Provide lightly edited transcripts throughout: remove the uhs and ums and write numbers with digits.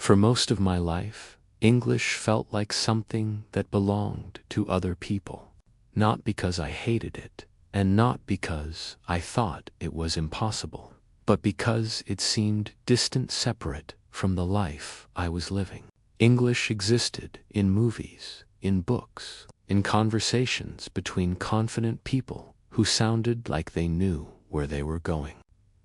For most of my life, English felt like something that belonged to other people. Not because I hated it, and not because I thought it was impossible, but because it seemed distant, separate from the life I was living. English existed in movies, in books, in conversations between confident people who sounded like they knew where they were going.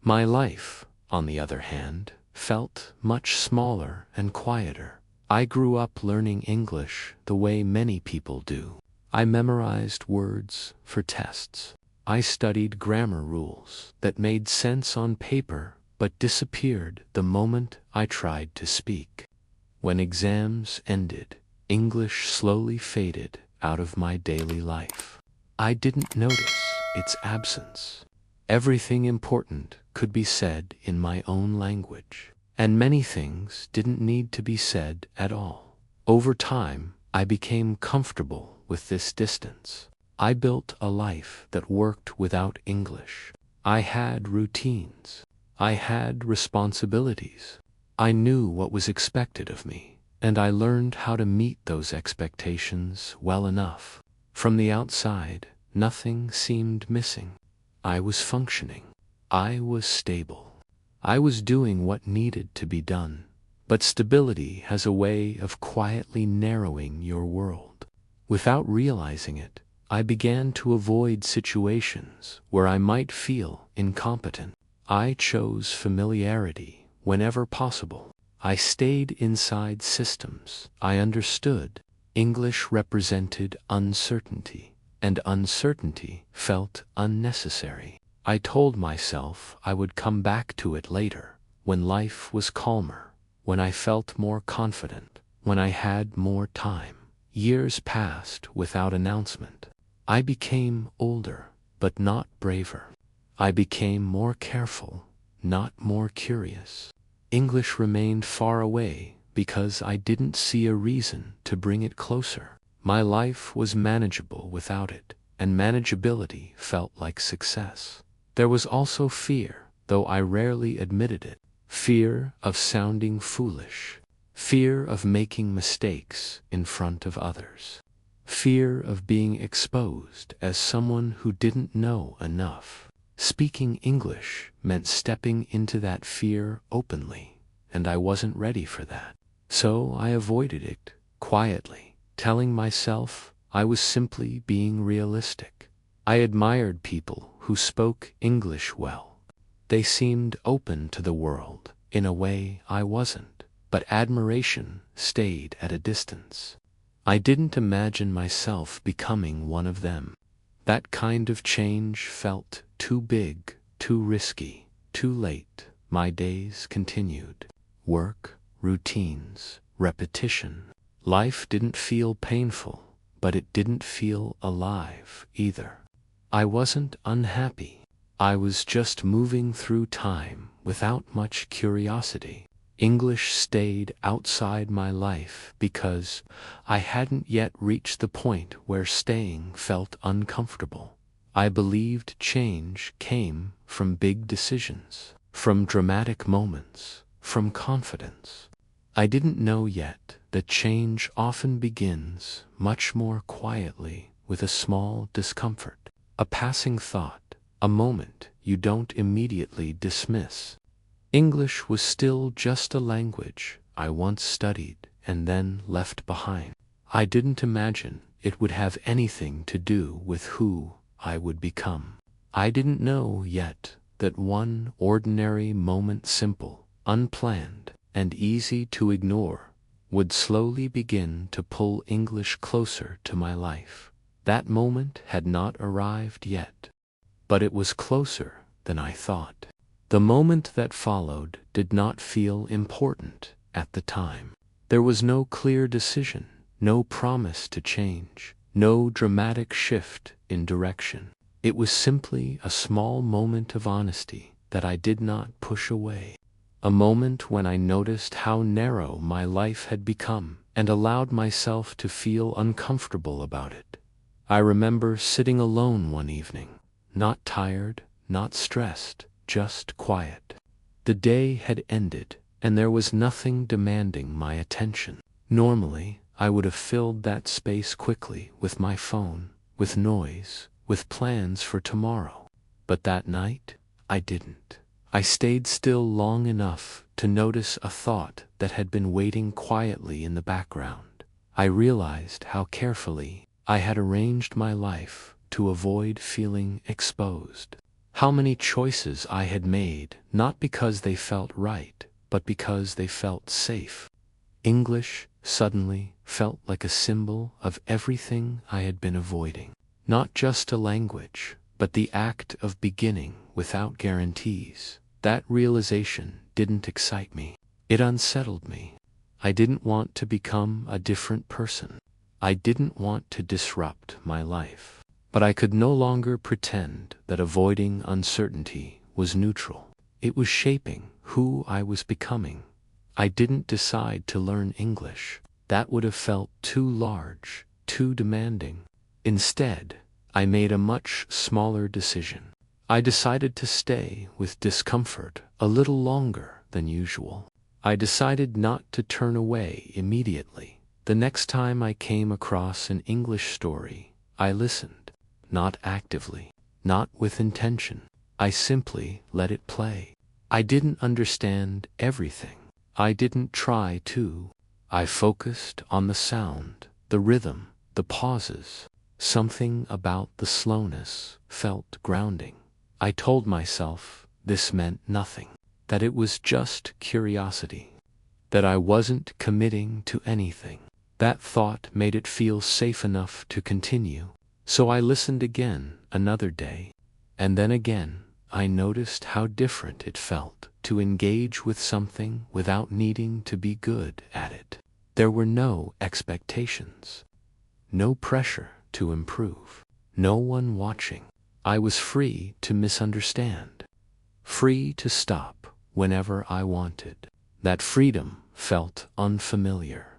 My life, on the other hand, felt much smaller and quieter. I grew up learning English the way many people do. I memorized words for tests. I studied grammar rules that made sense on paper but disappeared the moment I tried to speak. When exams ended, English slowly faded out of my daily life. I didn't notice its absence. Everything important could be said in my own language, and many things didn't need to be said at all. Over time, I became comfortable with this distance. I built a life that worked without English. I had routines. I had responsibilities. I knew what was expected of me, and I learned how to meet those expectations well enough. From the outside, nothing seemed missing. I was functioning. I was stable. I was doing what needed to be done. But stability has a way of quietly narrowing your world. Without realizing it, I began to avoid situations where I might feel incompetent. I chose familiarity whenever possible. I stayed inside systems I understood. English represented uncertainty, and uncertainty felt unnecessary. I told myself I would come back to it later, when life was calmer, when I felt more confident, when I had more time. Years passed without announcement. I became older, but not braver. I became more careful, not more curious. English remained far away because I didn't see a reason to bring it closer. My life was manageable without it, and manageability felt like success. There was also fear, though I rarely admitted it. Fear of sounding foolish. Fear of making mistakes in front of others. Fear of being exposed as someone who didn't know enough. Speaking English meant stepping into that fear openly, and I wasn't ready for that. So I avoided it quietly, telling myself I was simply being realistic. I admired people who spoke English well. They seemed open to the world in a way I wasn't, but admiration stayed at a distance. I didn't imagine myself becoming one of them. That kind of change felt too big, too risky, too late. My days continued. Work, routines, repetition. Life didn't feel painful, but it didn't feel alive either. I wasn't unhappy. I was just moving through time without much curiosity. English stayed outside my life because I hadn't yet reached the point where staying felt uncomfortable. I believed change came from big decisions, from dramatic moments, from confidence. I didn't know yet that change often begins much more quietly with a small discomfort, a passing thought, a moment you don't immediately dismiss. English was still just a language I once studied and then left behind. I didn't imagine it would have anything to do with who I would become. I didn't know yet that one ordinary moment, simple, unplanned, and easy to ignore, would slowly begin to pull English closer to my life. That moment had not arrived yet, but it was closer than I thought. The moment that followed did not feel important at the time. There was no clear decision, no promise to change, no dramatic shift in direction. It was simply a small moment of honesty that I did not push away. A moment when I noticed how narrow my life had become and allowed myself to feel uncomfortable about it. I remember sitting alone one evening, not tired, not stressed, just quiet. The day had ended, and there was nothing demanding my attention. Normally, I would have filled that space quickly with my phone, with noise, with plans for tomorrow. But that night, I didn't. I stayed still long enough to notice a thought that had been waiting quietly in the background. I realized how carefully I had arranged my life to avoid feeling exposed. How many choices I had made, not because they felt right, but because they felt safe. English suddenly felt like a symbol of everything I had been avoiding. Not just a language, but the act of beginning without guarantees. That realization didn't excite me. It unsettled me. I didn't want to become a different person. I didn't want to disrupt my life. But I could no longer pretend that avoiding uncertainty was neutral. It was shaping who I was becoming. I didn't decide to learn English. That would have felt too large, too demanding. Instead, I made a much smaller decision. I decided to stay with discomfort a little longer than usual. I decided not to turn away immediately. The next time I came across an English story, I listened. Not actively, not with intention. I simply let it play. I didn't understand everything. I didn't try to. I focused on the sound, the rhythm, the pauses. Something about the slowness felt grounding. I told myself this meant nothing, that it was just curiosity, that I wasn't committing to anything. That thought made it feel safe enough to continue. So I listened again another day, and then again. I noticed how different it felt to engage with something without needing to be good at it. There were no expectations, no pressure to improve, no one watching. I was free to misunderstand, free to stop whenever I wanted. That freedom felt unfamiliar.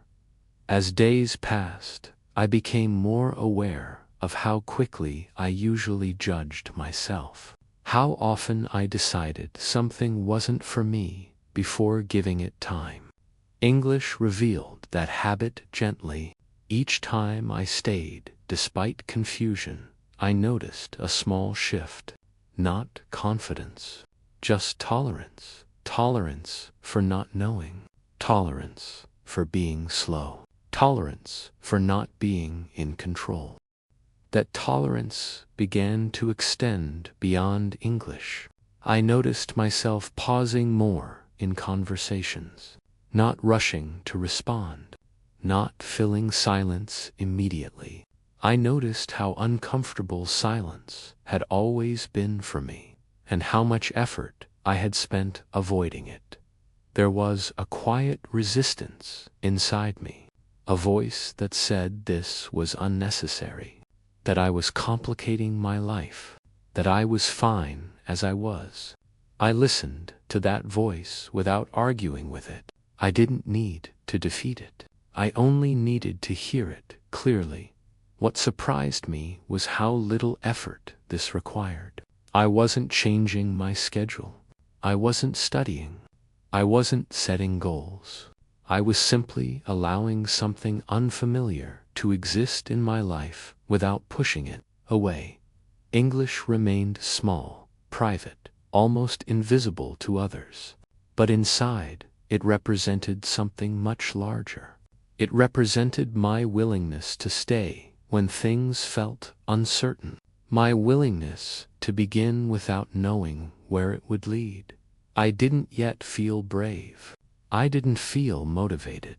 As days passed, I became more aware of how quickly I usually judged myself. How often I decided something wasn't for me before giving it time. English revealed that habit gently. Each time I stayed, despite confusion, I noticed a small shift. Not confidence, just tolerance. Tolerance for not knowing. Tolerance for being slow. Tolerance for not being in control. That tolerance began to extend beyond English. I noticed myself pausing more in conversations, not rushing to respond, not filling silence immediately. I noticed how uncomfortable silence had always been for me, and how much effort I had spent avoiding it. There was a quiet resistance inside me, a voice that said this was unnecessary, that I was complicating my life, that I was fine as I was. I listened to that voice without arguing with it. I didn't need to defeat it. I only needed to hear it clearly. What surprised me was how little effort this required. I wasn't changing my schedule. I wasn't studying. I wasn't setting goals. I was simply allowing something unfamiliar to exist in my life without pushing it away. English remained small, private, almost invisible to others. But inside, it represented something much larger. It represented my willingness to stay when things felt uncertain. My willingness to begin without knowing where it would lead. I didn't yet feel brave. I didn't feel motivated.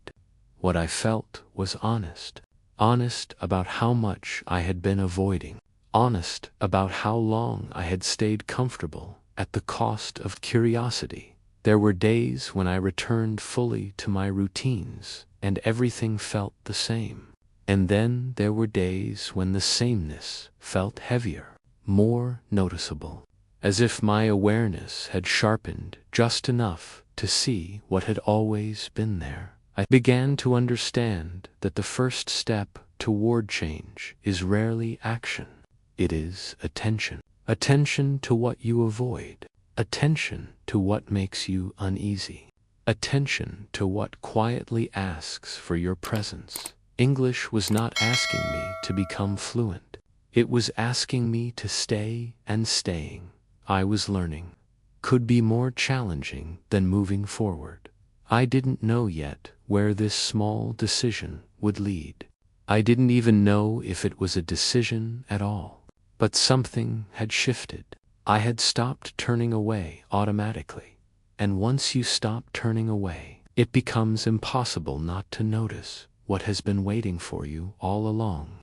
What I felt was honest. Honest about how much I had been avoiding. Honest about how long I had stayed comfortable at the cost of curiosity. There were days when I returned fully to my routines and everything felt the same. And then there were days when the sameness felt heavier, more noticeable, as if my awareness had sharpened just enough to see what had always been there. I began to understand that the first step toward change is rarely action. It is attention. Attention to what you avoid. Attention to what makes you uneasy. attention to what quietly asks for your presence. English was not asking me to become fluent. It was asking me to stay, and staying, I was learning, could be more challenging than moving forward. I didn't know yet where this small decision would lead. I didn't even know if it was a decision at all. But something had shifted. I had stopped turning away automatically. And once you stop turning away, it becomes impossible not to notice what has been waiting for you all along.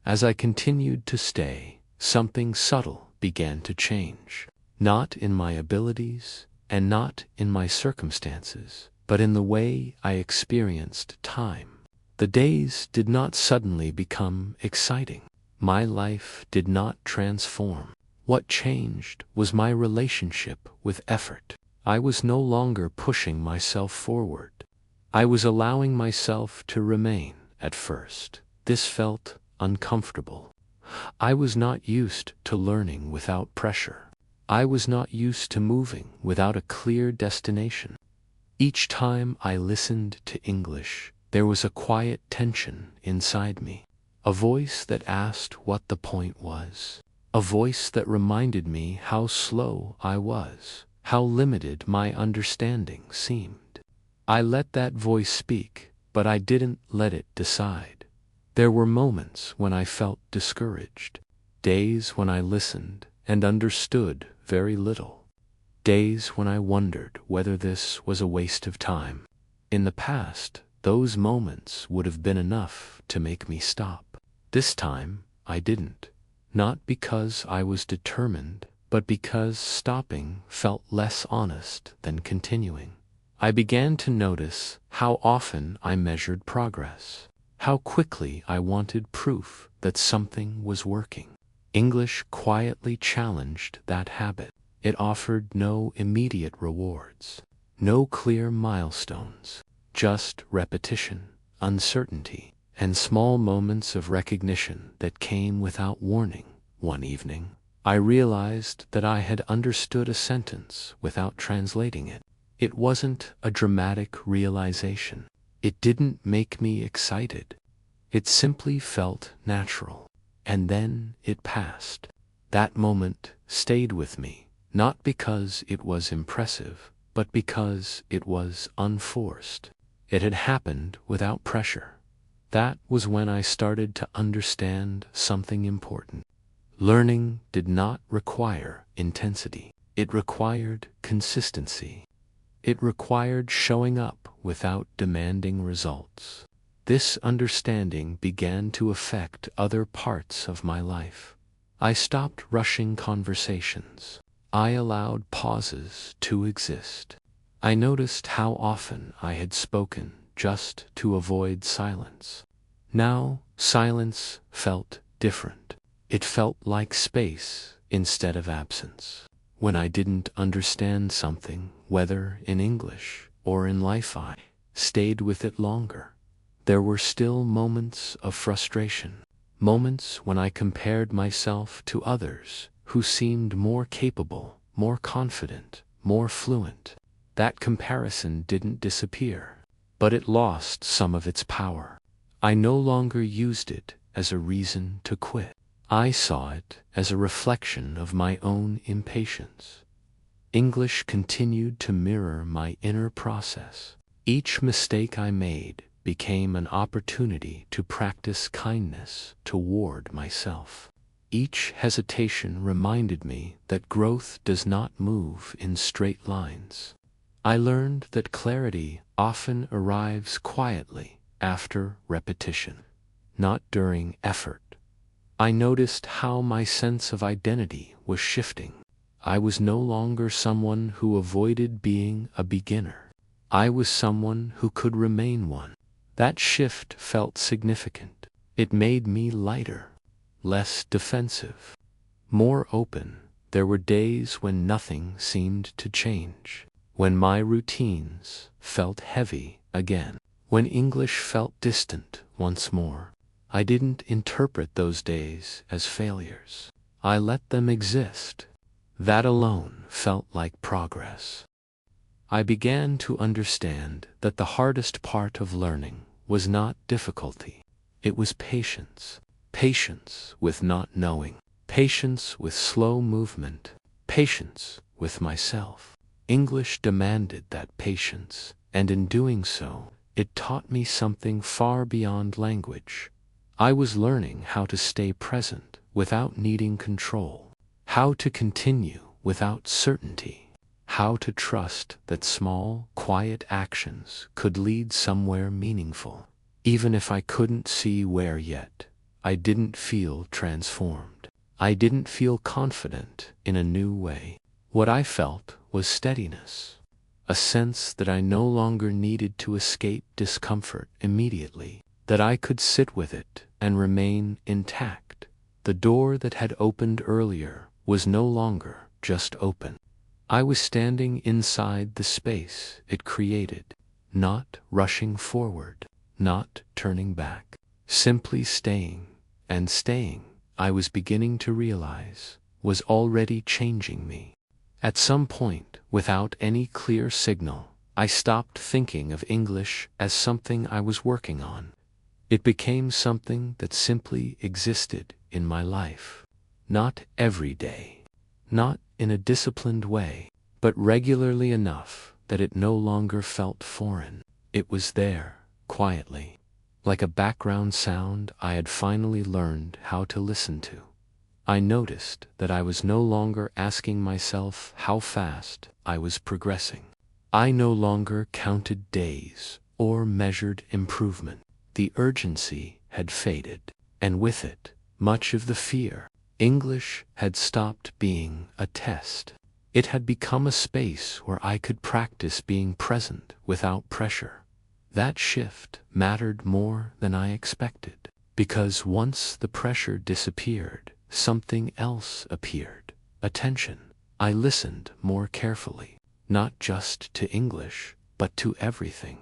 As I continued to stay, something subtle began to change. Not in my abilities, and not in my circumstances, but in the way I experienced time. The days did not suddenly become exciting. My life did not transform. What changed was my relationship with effort. I was no longer pushing myself forward. I was allowing myself to remain. At first, this felt uncomfortable. I was not used to learning without pressure. I was not used to moving without a clear destination. Each time I listened to English, there was a quiet tension inside me. A voice that asked what the point was. A voice that reminded me how slow I was, how limited my understanding seemed. I let that voice speak, but I didn't let it decide. There were moments when I felt discouraged. Days when I listened and understood very little. Days when I wondered whether this was a waste of time. In the past, those moments would have been enough to make me stop. This time, I didn't. Not because I was determined, but because stopping felt less honest than continuing. I began to notice how often I measured progress, how quickly I wanted proof that something was working. English quietly challenged that habit. It offered no immediate rewards, no clear milestones, just repetition, uncertainty, and small moments of recognition that came without warning. One evening, I realized that I had understood a sentence without translating it. It wasn't a dramatic realization. It didn't make me excited. It simply felt natural. And then it passed. That moment stayed with me, not because it was impressive, but because it was unforced. It had happened without pressure. That was when I started to understand something important. Learning did not require intensity. It required consistency. It required showing up without demanding results. This understanding began to affect other parts of my life. I stopped rushing conversations. I allowed pauses to exist. I noticed how often I had spoken just to avoid silence. Now, silence felt different. It felt like space instead of absence. When I didn't understand something, whether in English or in life, I stayed with it longer. There were still moments of frustration, moments when I compared myself to others who seemed more capable, more confident, more fluent. That comparison didn't disappear, but it lost some of its power. I no longer used it as a reason to quit. I saw it as a reflection of my own impatience. English continued to mirror my inner process. Each mistake I made became an opportunity to practice kindness toward myself. Each hesitation reminded me that growth does not move in straight lines. I learned that clarity often arrives quietly after repetition, not during effort. I noticed how my sense of identity was shifting. I was no longer someone who avoided being a beginner. I was someone who could remain one. That shift felt significant. It made me lighter, less defensive, more open. There were days when nothing seemed to change, when my routines felt heavy again, when English felt distant once more. I didn't interpret those days as failures. I let them exist. That alone felt like progress. I began to understand that the hardest part of learning was not difficulty. It was patience. Patience with not knowing. Patience with slow movement. Patience with myself. English demanded that patience, and in doing so, it taught me something far beyond language. I was learning how to stay present without needing control, how to continue without certainty, how to trust that small, quiet actions could lead somewhere meaningful. Even if I couldn't see where yet, I didn't feel transformed. I didn't feel confident in a new way. What I felt was steadiness, a sense that I no longer needed to escape discomfort immediately, that I could sit with it and remain intact. The door that had opened earlier was no longer just open. I was standing inside the space it created, not rushing forward, not turning back, simply staying, and staying, I was beginning to realize, was already changing me. At some point, without any clear signal, I stopped thinking of English as something I was working on. It became something that simply existed in my life. Not every day, not in a disciplined way, but regularly enough that it no longer felt foreign. It was there, quietly, like a background sound I had finally learned how to listen to. I noticed that I was no longer asking myself how fast I was progressing. I no longer counted days or measured improvement. The urgency had faded, and with it, much of the fear. English had stopped being a test. It had become a space where I could practice being present without pressure. That shift mattered more than I expected, because once the pressure disappeared, something else appeared: attention. I listened more carefully, not just to English, but to everything.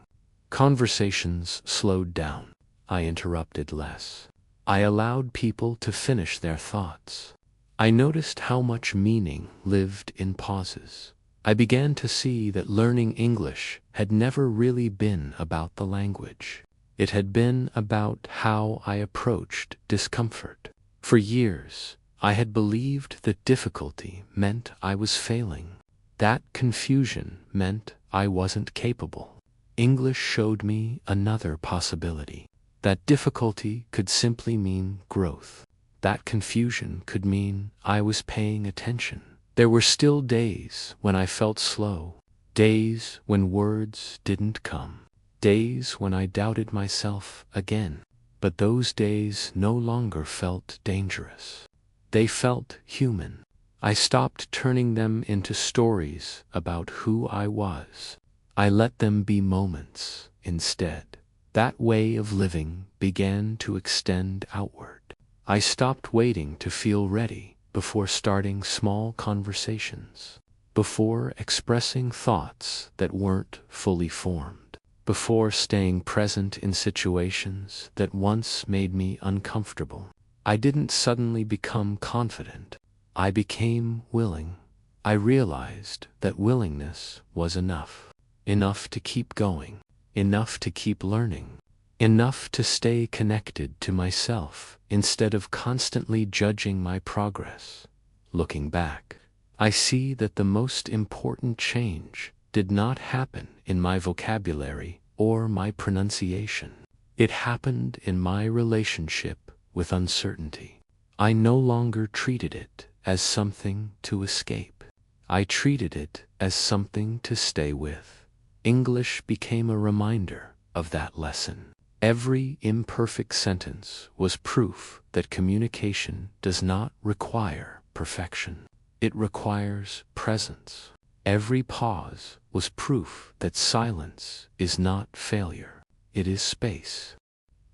Conversations slowed down. I interrupted less. I allowed people to finish their thoughts. I noticed how much meaning lived in pauses. I began to see that learning English had never really been about the language. It had been about how I approached discomfort. For years, I had believed that difficulty meant I was failing. That confusion meant I wasn't capable. English showed me another possibility. That difficulty could simply mean growth. That confusion could mean I was paying attention. There were still days when I felt slow, days when words didn't come, days when I doubted myself again. But those days no longer felt dangerous. They felt human. I stopped turning them into stories about who I was. I let them be moments instead. That way of living began to extend outward. I stopped waiting to feel ready before starting small conversations, before expressing thoughts that weren't fully formed, before staying present in situations that once made me uncomfortable. I didn't suddenly become confident. I became willing. I realized that willingness was enough. Enough to keep going. Enough to keep learning. Enough to stay connected to myself instead of constantly judging my progress. Looking back, I see that the most important change did not happen in my vocabulary or my pronunciation. It happened in my relationship with uncertainty. I no longer treated it as something to escape. I treated it as something to stay with. English became a reminder of that lesson. Every imperfect sentence was proof that communication does not require perfection. It requires presence. Every pause was proof that silence is not failure. It is space.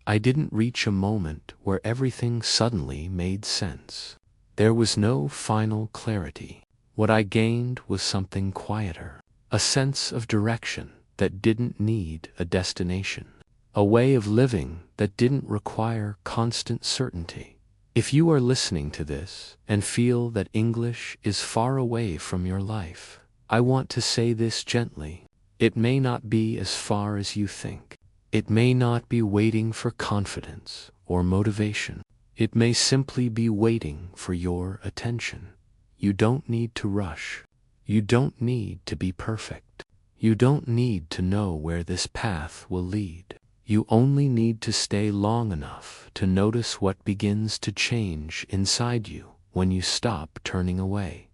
I didn't reach a moment where everything suddenly made sense. There was no final clarity. What I gained was something quieter, a sense of direction that didn't need a destination, a way of living that didn't require constant certainty. If you are listening to this and feel that English is far away from your life, I want to say this gently. It may not be as far as you think. It may not be waiting for confidence or motivation. It may simply be waiting for your attention. You don't need to rush. You don't need to be perfect. You don't need to know where this path will lead. You only need to stay long enough to notice what begins to change inside you when you stop turning away.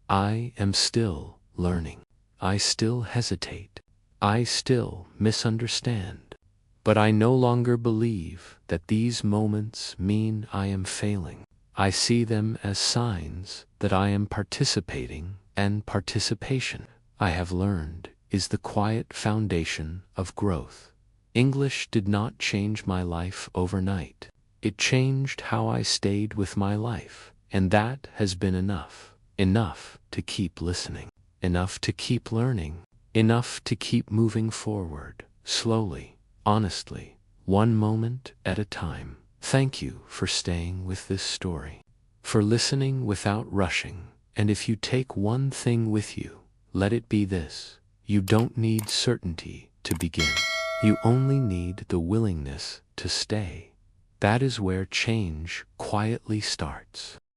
I am still learning. I still hesitate. I still misunderstand. But I no longer believe that these moments mean I am failing. I see them as signs that I am participating, and participation, I have learned, is the quiet foundation of growth. English did not change my life overnight. It changed how I stayed with my life, and that has been enough. Enough to keep listening. Enough to keep learning. Enough to keep moving forward, slowly, honestly, one moment at a time. Thank you for staying with this story, for listening without rushing, and if you take one thing with you, let it be this: you don't need certainty to begin. You only need the willingness to stay. That is where change quietly starts.